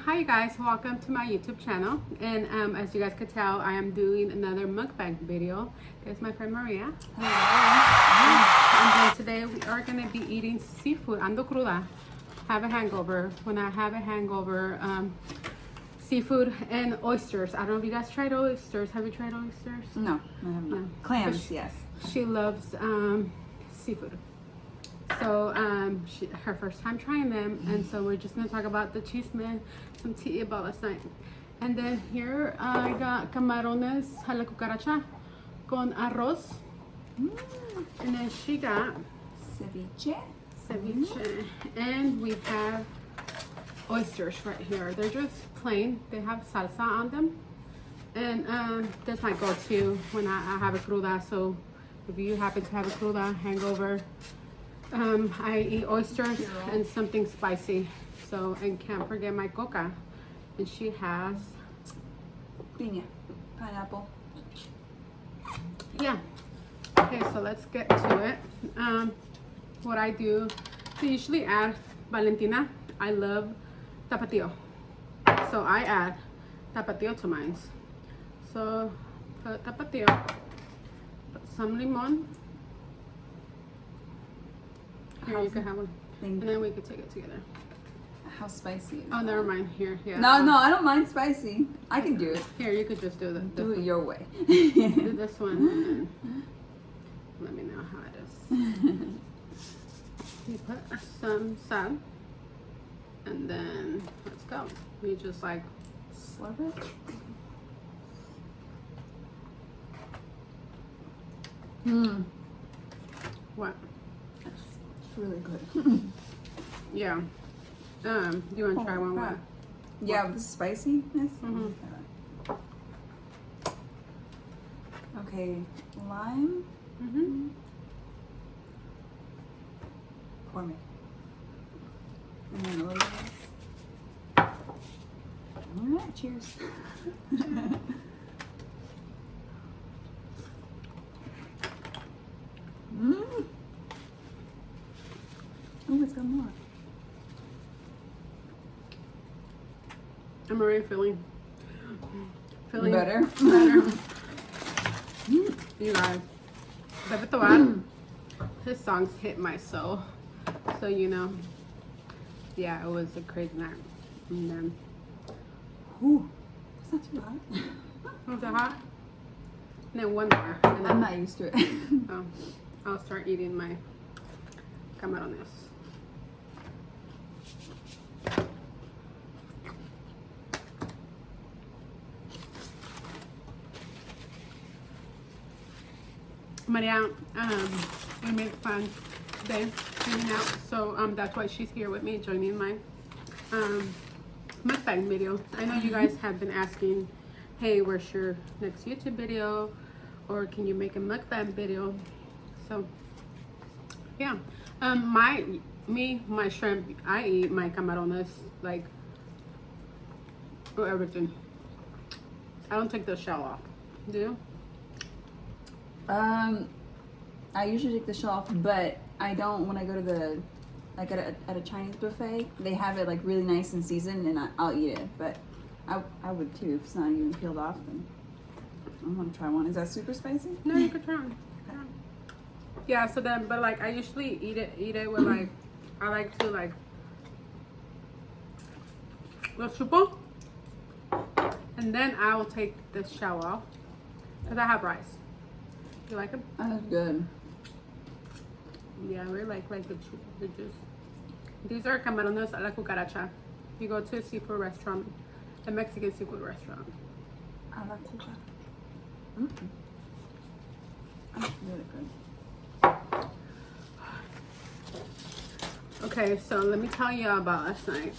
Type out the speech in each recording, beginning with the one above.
Hi you guys, welcome to my YouTube channel. And as you guys could tell, I am doing another mukbang video. There's my friend Maria. Hello. And then today we are going to be eating seafood. Ando cruda. Have a hangover. When I have a hangover, seafood and oysters. I don't know if you guys tried oysters. Have you tried oysters? No, I have not. No. Clams, yes. She loves seafood. So her first time trying them, and so we're just gonna talk about the chisme, some tea about last night. And then here I got camarones a la cucaracha con arroz. And then she got ceviche. And we have oysters right here. They're just plain. They have salsa on them. And that's my go-to when I have a cruda. So if you happen to have a cruda hangover, I eat oysters and something spicy. So, and can't forget my coca. And she has piña, pineapple. Yeah. Okay, so let's get to it. What I do, I usually add Valentina. I love tapatio. So I add tapatio to mine. So put tapatio, put some limon. Here, you can have one. And then we could take it together. How spicy is Oh, that? never mind. Here, yeah. No, I don't mind spicy. I can do it. Here, you could just do Do it your way. Do this one, and then let me know how it is. You put some sal, and then let's go. We just like slurp it. What? It's really good. Yeah. You want to try one with? Yeah, with the spiciness. Okay, lime. Pour me. And then a little bit. All right, cheers. Oh, it's got more. I'm already feeling better. You guys, Pepe Tobar, his songs hit my soul. So you know, yeah, it was a crazy night. And then, ooh, it's not too hot. was it hot? And then one more. And then, I'm not used to it. Oh, I'll start eating my camarones. Maria, we made fun today hanging out, so that's why she's here with me joining my mukbang video. I know you guys have been asking, hey, where's your next YouTube video, or can you make a mukbang video? So yeah, my shrimp, I eat my camarones like everything. I don't take the shell off. Do you? I usually take the shell off, but I don't when I go to the, like at a Chinese buffet, they have it like really nice and seasoned, and I'll eat it. But I would too if it's not even peeled off. Then I want to try one. Is that super spicy? No, you could try them. Yeah. So then, but like I usually eat it with like I like to like the chupo, and then I will take the shell off because I have rice. You like them? That's good. Yeah, we like the juice. These are camarones a la cucaracha. You go to a seafood restaurant, a Mexican seafood restaurant. I like cucaracha. That's really good. Okay, so let me tell you about last night.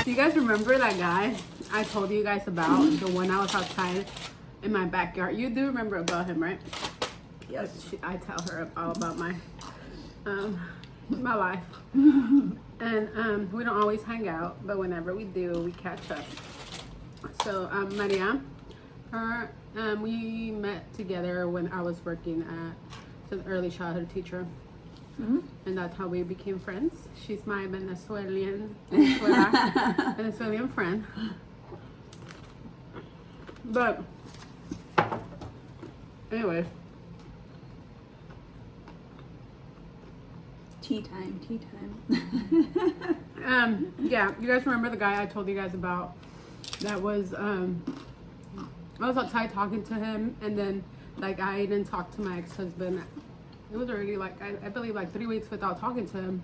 Do you guys remember that guy I told you guys about? The one I was outside in my backyard. You do remember about him, right? Yes. I tell her all about my my life. And we don't always hang out, but whenever we do, we catch up. So Maria, we met together when I was working as an early childhood teacher. and that's how we became friends. She's my Venezuelan friend. But anyways, tea time. yeah, you guys remember the guy I told you guys about? That was I was outside talking to him, and then like I didn't talk to my ex-husband. It was already like I believe like 3 weeks without talking to him,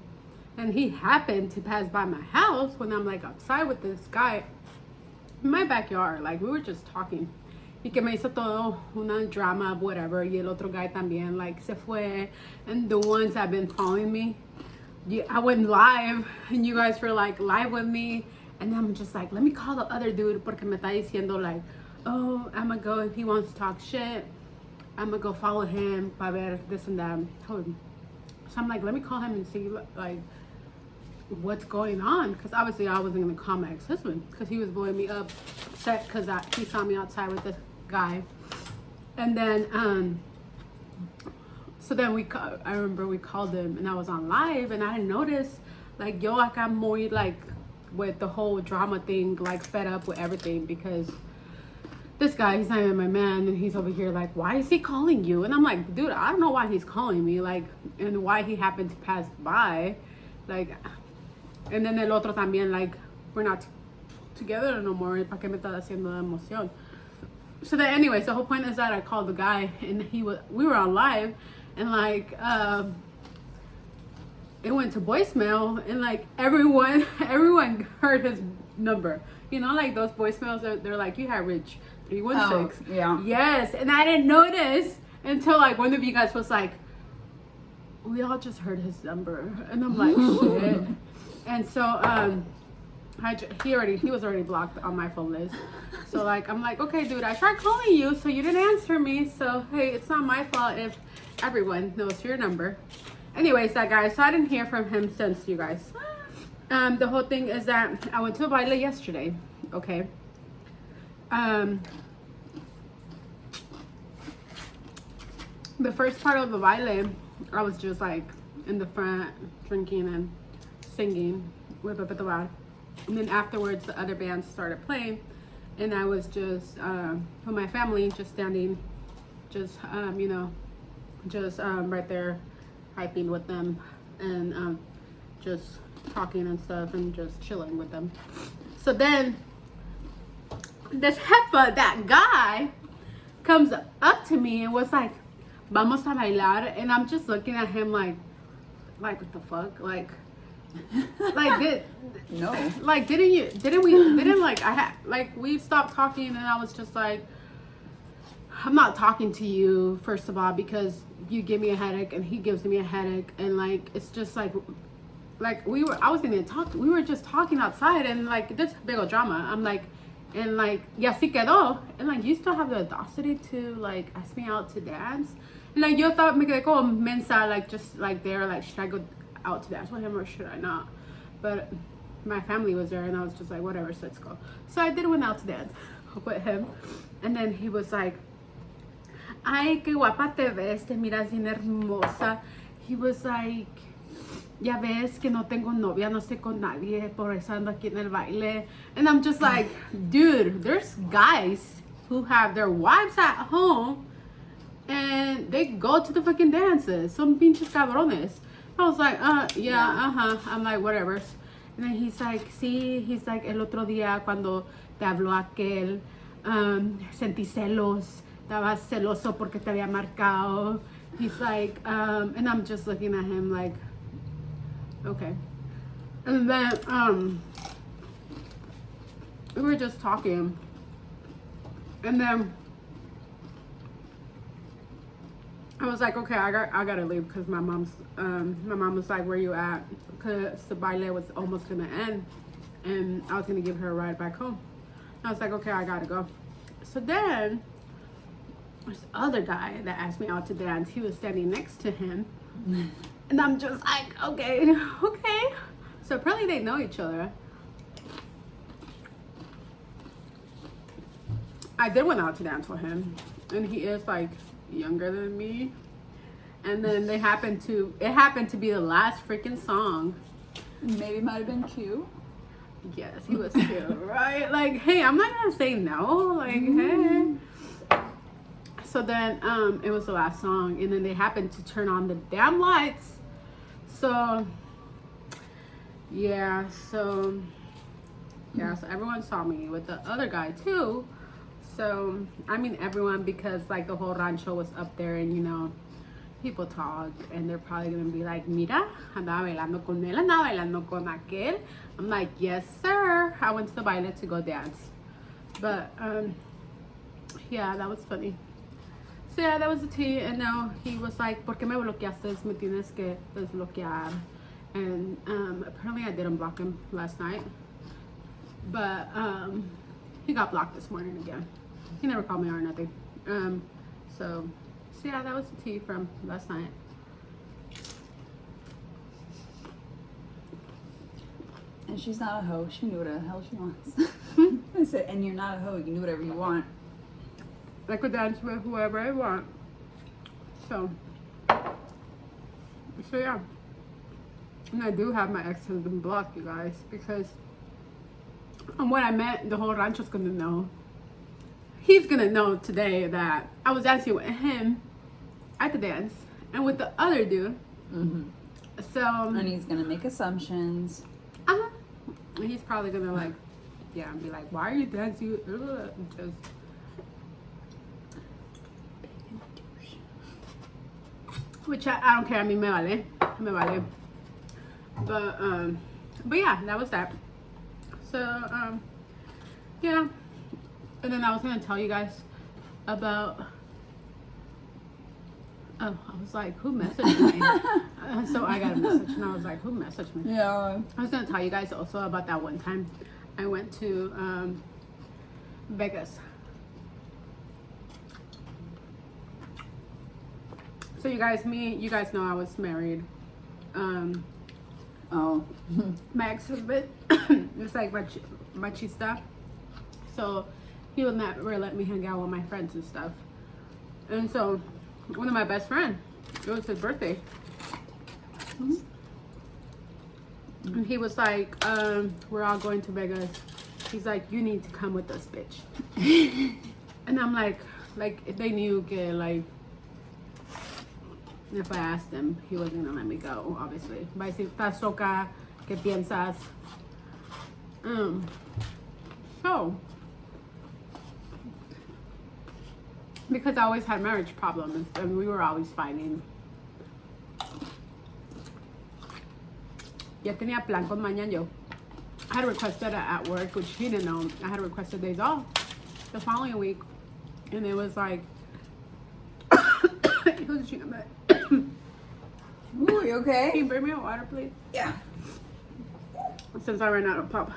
and he happened to pass by my house when I'm like outside with this guy in my backyard. Like we were just talking. Y que me hizo todo una drama, whatever. Y el otro guy también, like, se fue. And the ones that have been following me, I went live, and you guys were, like, live with me. And I'm just like, let me call the other dude, porque me está diciendo, like, oh, I'm gonna go, if he wants to talk shit, I'm gonna go follow him, para ver this and that. So I'm like, let me call him and see, like, what's going on, because obviously I wasn't gonna call my ex-husband because he was blowing me up, upset because he saw me outside with this guy. And then so then I remember we called him, and I was on live, and I didn't notice, like, yo acá muy, like, with the whole drama thing, like, fed up with everything, because this guy, he's not even my man, and he's over here like, why is he calling you? And I'm like, dude, I don't know why he's calling me, like, and why he happened to pass by, like. And then el otro también, like, we're not together no more. ¿Para qué me estás haciendo de emoción? So then, anyways, the whole point is that I called the guy, and we were on live, and like, it went to voicemail, and like everyone heard his number. You know, like those voicemails, they're like, you have Rich 316. Oh, yeah. Yes, and I didn't notice until like one of you guys was like, we all just heard his number, and I'm like, shit. And so he was already blocked on my phone list. So like I'm like, okay, dude, I tried calling you, so you didn't answer me. So hey, it's not my fault if everyone knows your number. Anyways, that guy. So I didn't hear from him since, you guys. The whole thing is that I went to a baile yesterday. Okay. The first part of the baile, I was just like in the front drinking and singing with Pepe Tobar. And then afterwards, the other bands started playing, and I was just with my family, just standing, just you know, just right there, hyping with them, and just talking and stuff, and just chilling with them. So then, this jefa, that guy, comes up to me and was like, "Vamos a bailar," and I'm just looking at him like what the fuck, like no, like we stopped talking, and I was just like, I'm not talking to you, first of all, because you give me a headache and he gives me a headache, and like it's just like I wasn't even talking, we were just talking outside, and like this big old drama. I'm like, and like, y así quedó, and like you still have the audacity to like ask me out to dance. And like yo thought me quedé como mensa, like just like there, like should I go out to dance with him or should I not? But my family was there, and I was just like, whatever, so let's go. So I did went out to dance with him, and then he was like, ay, qué guapa te ves, te miras bien hermosa. He was like, ya ves que no tengo novia, no estoy con nadie, por eso ando aquí en el baile. And I'm just like, dude, there's guys who have their wives at home and they go to the fucking dances. Son pinches cabrones. I was like, yeah. I'm like, whatever. And then he's like, sí, he's like, el otro día cuando te habló aquel, sentí celos, estaba celoso porque te había marcado. He's like, and I'm just looking at him like, okay. And then we were just talking, and then I was like, okay, I gotta leave, because my mom was like, where you at? Because the baile was almost gonna end, and I was gonna give her a ride back home. I was like, okay, I gotta go. So then this other guy that asked me out to dance, he was standing next to him, and I'm just like, okay. So apparently they know each other. I did went out to dance with him, and he is like younger than me, And then it happened to be the last freaking song. Maybe it might have been cute. Yes, he was cute, right? Like, hey, I'm not gonna say no. Like, hey. So then, it was the last song, and then they happened to turn on the damn lights. So, yeah, so everyone saw me with the other guy too. So, I mean everyone, because like the whole rancho was up there, and you know, people talk, and they're probably gonna be like, mira, andaba bailando con él, andaba bailando con aquel. I'm like, yes sir, I went to the baile to go dance. But yeah, that was funny. So yeah, that was the tea. And now he was like, ¿por qué me bloqueaste? Me tienes que desbloquear. And apparently I didn't block him last night, but he got blocked this morning again. He never called me or nothing. So yeah, that was the tea from last night. And she's not a hoe. She knew what the hell she wants. I said, and you're not a hoe. You can do whatever you want. I could dance with whoever I want. So yeah. And I do have my ex-husband blocked, you guys, because when I met, the whole rancho's gonna know. He's gonna know today that I was dancing with him at the dance and with the other dude. Mm-hmm. So and he's gonna make assumptions. He's probably gonna like, yeah, be like, why are you dancing? Just which I don't care. I mean, me vale. But yeah, that was that. So yeah, and then I was gonna tell you guys about. Oh, I was like, who messaged me? So I got a message, and I was like, who messaged me? Yeah. I was gonna tell you guys also about that one time I went to Vegas. So you guys know I was married. Oh. My ex-husband is like machista, so he would never let me hang out with my friends and stuff. And so one of my best friends, it was his birthday, and he was like, we're all going to Vegas. He's like, you need to come with us, bitch. And I'm like if they knew que if I asked him, he wasn't gonna let me go, obviously. Va a decir, ¿estás loca? ¿Qué piensas? So, because I always had marriage problems, and we were always fighting. Ya tenía plan con mañana yo. I had requested at work, which he didn't know. I had requested days off the following week, and it was like, he was cheating on that. Ooh, you okay? Can you bring me a water, please? Yeah. Since I ran out of pop.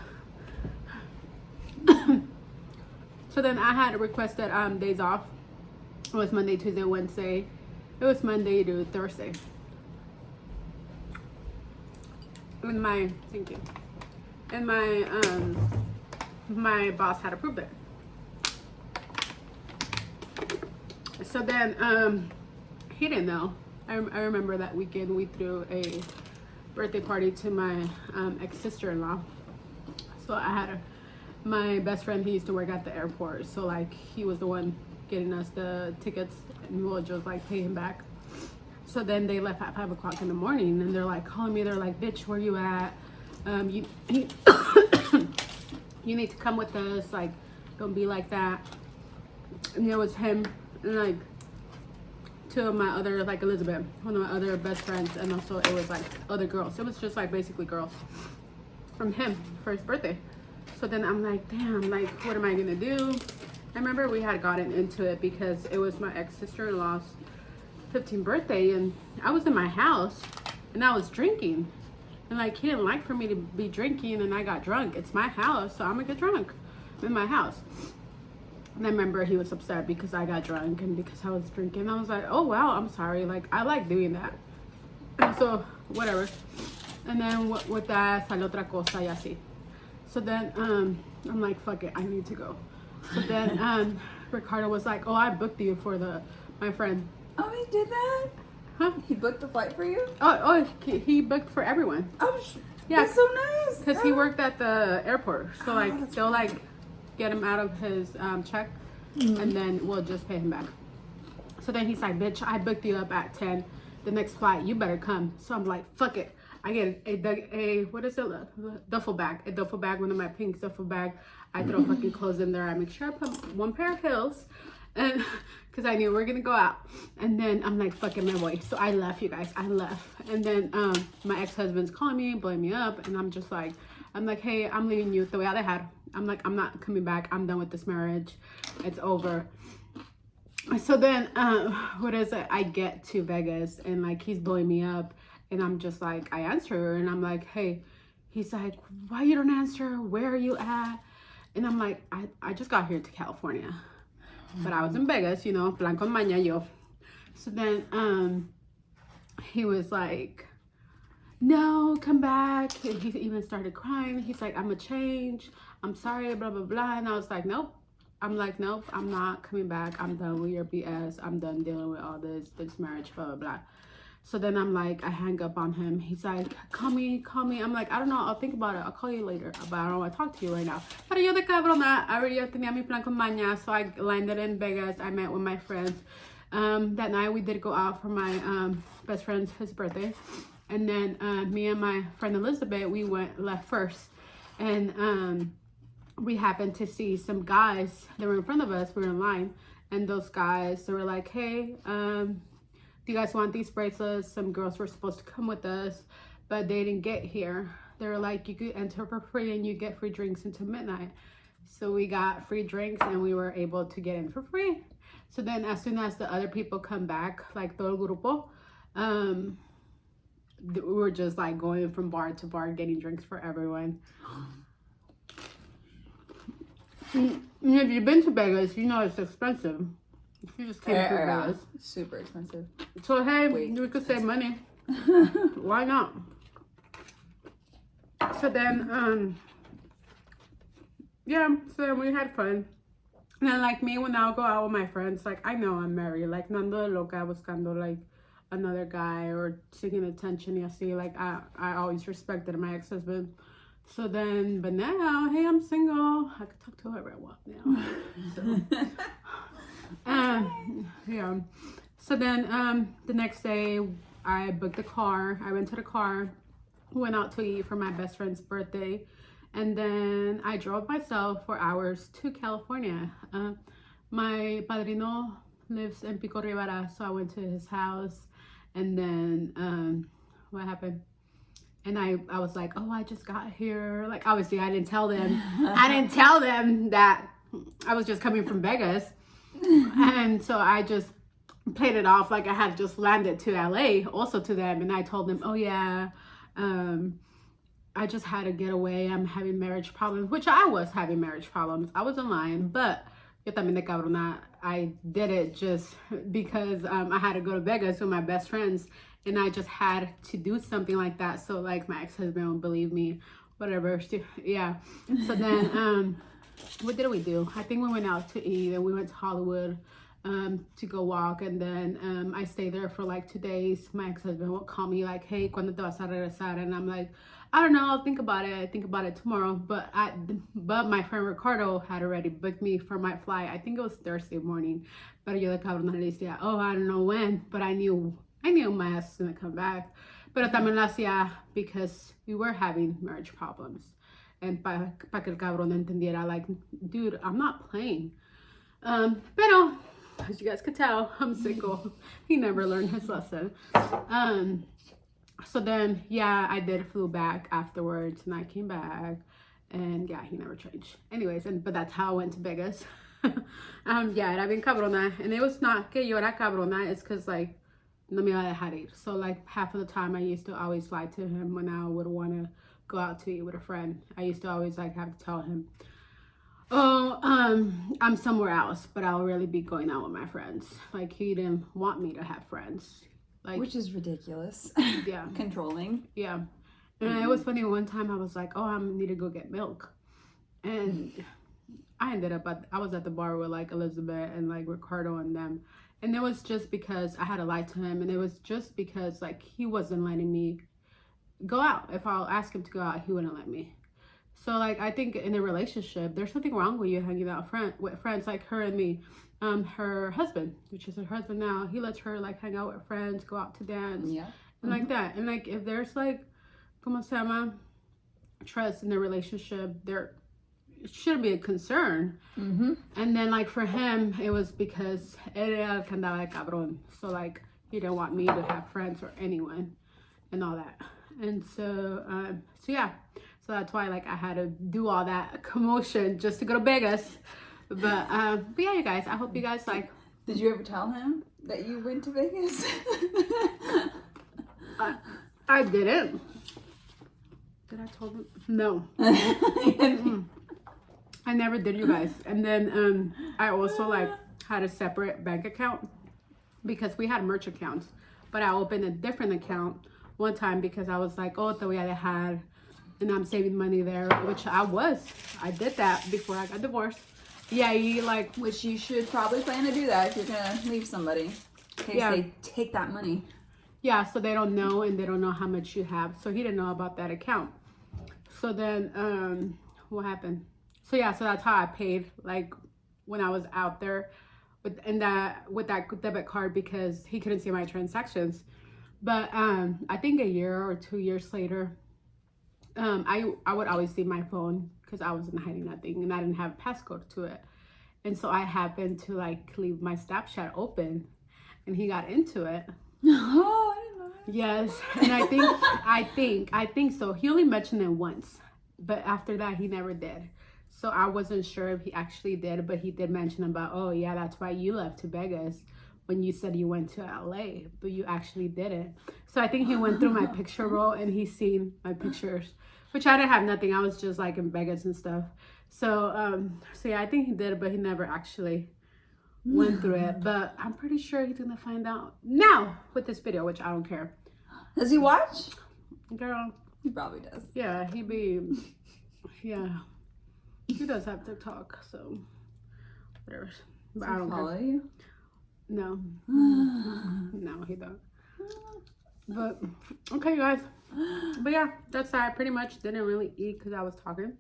So then I had requested days off. It was Monday, Tuesday, Wednesday. It was Monday to Thursday. And my boss had approved it. So then he didn't know. I remember that weekend we threw a birthday party to my ex-sister-in-law. So I had my best friend, he used to work at the airport, so like he was the one getting us the tickets, and we'll just like pay him back. So then they left at 5 o'clock in the morning, and they're like calling me. They're like, bitch, where you at? You need to come with us, like don't be like that. And it was him and like two of my other, like Elizabeth, one of my other best friends, and also it was like other girls. It was just like basically girls from him for his birthday. So then I'm like, damn, like what am I gonna do? I remember we had gotten into it because it was my ex-sister-in-law's 15th birthday, and I was in my house and I was drinking, and like he didn't like for me to be drinking, and I got drunk. It's my house, so I'm gonna get drunk in my house. And I remember he was upset because I got drunk and because I was drinking. I was like, oh wow, I'm sorry, like I like doing that. And so whatever. And then with that salió otra cosa y así. So then I'm like, fuck it, I need to go. So then Ricardo was like, oh, I booked you for my friend. Oh, he did that? Huh? He booked the flight for you? Oh, he booked for everyone. Oh, Yeah. that's so nice. Because he worked at the airport. So, like, that's they'll, like, get him out of his check. And then we'll just pay him back. So then he's like, bitch, I booked you up at 10. The next flight, you better come. So I'm like, fuck it. I get a what is it? Duffel bag. A duffel bag, one of my pink duffel bag. I throw fucking clothes in there. I make sure I put one pair of heels. And because I knew we were going to go out. And then I'm like, fuck it, my boy. So I left, you guys. I left. And then my ex-husband's calling me, blowing me up. And I'm just like, hey, I'm leaving you the way I had. I'm like, I'm not coming back. I'm done with this marriage. It's over. So then, what is it? I get to Vegas and like he's blowing me up, and I'm just like, I answer and I'm like, hey, he's like, why you don't answer? Where are you at? And I'm like, I just got here to California, but I was in Vegas, you know, blanco maña yo. So then, he was like, no, come back. And he even started crying. He's like, I'm gonna change. I'm sorry, blah, blah, blah. And I was like, nope. I'm like, nope, I'm not coming back. I'm done with your BS. I'm done dealing with all this marriage, blah, blah, blah. So then I'm like, I hang up on him. He's like, call me. I'm like, I don't know. I'll think about it. I'll call you later. But I don't want to talk to you right now. Pero yo de cabrona, I already tenía mi plan con maña. So I landed in Vegas. I met with my friends. That night we did go out for my best friend's his birthday. And then me and my friend Elizabeth, we left first. And we happened to see some guys that were in front of us. We were in line, and those guys, they were like, hey, do you guys want these bracelets? Some girls were supposed to come with us, but they didn't get here. They were like, you could enter for free and you get free drinks until midnight. So we got free drinks and we were able to get in for free. So then as soon as the other people come back, like todo el grupo, we were just like going from bar to bar getting drinks for everyone. If you've been to Vegas, you know it's expensive. You just came to Vegas. Super expensive. So hey, we could save money. Why not? So then, yeah, so we had fun. And then like me, when I'll go out with my friends, like I know I'm married. Like Nando Loca buscando like another guy or seeking attention. You see, like I always respected my ex-husband. So then, but now, hey, I'm single. I can talk to whoever I want now. So, yeah. So then, the next day, I booked a car. I went to the car, went out to eat for my best friend's birthday, and then I drove myself for hours to California. My padrino lives in Pico Rivera, so I went to his house, and then, what happened? And I was like, oh, I just got here. Like, obviously, I didn't tell them. I didn't tell them that I was just coming from Vegas. And so I just played it off like I had just landed to LA also to them. And I told them, oh, yeah, I just had to get away. I'm having marriage problems, which I was having marriage problems. I wasn't lying, but yo también de cabrona, I did it just because I had to go to Vegas with my best friends. And I just had to do something like that. So like my ex-husband would believe me, whatever. Yeah. So then, what did we do? I think we went out to eat and we went to Hollywood to go walk. And then I stayed there for like 2 days. My ex-husband would call me like, hey, ¿cuándo te vas a regresar? And I'm like, I don't know. I'll think about it. I think about it tomorrow. But my friend Ricardo had already booked me for my flight. I think it was Thursday morning. Pero yo de cabrona le decía, oh, I don't know when. But I knew my ass was gonna come back. Pero también lo hacía because we were having marriage problems. And pa que el cabrón entendiera, like, dude, I'm not playing. Pero, as you guys could tell, I'm single. He never learned his lesson. So then, yeah, I flew back afterwards, and I came back. And yeah, he never changed. Anyways, but that's how I went to Vegas. Yeah, era bien cabrona. And it was not que yo era cabrona, it's because, like, no me iba a dejar ir. So like half of the time I used to always lie to him when I would want to go out to eat with a friend. I used to always like have to tell him, oh, I'm somewhere else, but I'll really be going out with my friends. Like he didn't want me to have friends. Like, which is ridiculous. Yeah. Controlling. Yeah. And it was funny, one time I was like, oh, I need to go get milk. And I ended up I was at the bar with like Elizabeth and like Ricardo and them. And it was just because I had to lie to him, and it was just because like he wasn't letting me go out. If I'll ask him to go out, he wouldn't let me. So like I think in a relationship, there's something wrong with you hanging out with friends like her and me. Her husband, which is her husband now, he lets her like hang out with friends, go out to dance, and like that. And like if there's like, como se llama, trust in the relationship, there shouldn't be a concern. And then like for him, it was because él era el que andaba de cabrón. So like he didn't want me to have friends or anyone and all that. And so yeah, so that's why like I had to do all that commotion just to go to Vegas. But yeah, you guys, I hope you guys like. Did you ever tell him that you went to Vegas? I didn't. Did I tell him? No. I never did, you guys. And then I also like had a separate bank account because we had merch accounts, but I opened a different account one time because I was like, oh, the way I had, and I'm saving money there, which I did that before I got divorced. Yeah, you like, which you should probably plan to do that if you're gonna leave somebody, in case they take that money. Yeah, so they don't know, and they don't know how much you have. So he didn't know about that account. So then, what happened? So yeah, so that's how I paid, like when I was out there with that debit card, because he couldn't see my transactions. But I think a year or 2 years later, I would always see my phone because I wasn't hiding nothing and I didn't have a passcode to it. And so I happened to like leave my Snapchat open, and he got into it. Oh, I didn't know that. Yes, and I think so. He only mentioned it once, but after that he never did. So I wasn't sure if he actually did, but he did mention about, oh yeah, that's why you left to Vegas when you said you went to LA, but you actually didn't. So I think he went through my picture roll and he's seen my pictures, which I didn't have nothing. I was just like in Vegas and stuff. So so yeah, I think he did, but he never actually went through it. But I'm pretty sure he's gonna find out now with this video, which I don't care. Does he watch? Girl. He probably does. Yeah, he does have TikTok, so whatever. But I don't follow care. You? No. No, he don't. But okay, guys. But yeah, that's that. I pretty much didn't really eat because I was talking.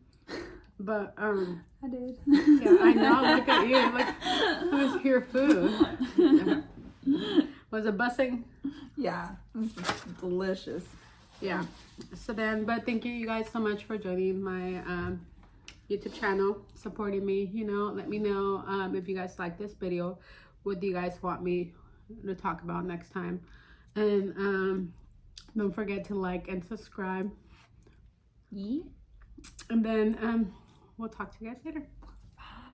But I did. yeah, I know. Look at you. Like, who's your food? Yeah. Was it bussing? Yeah, this is delicious. Yeah. So then, but thank you guys so much for joining my YouTube channel, supporting me. You know, let me know if you guys like this video. What do you guys want me to talk about next time? And don't forget to like and subscribe. Yeah. And then we'll talk to you guys later.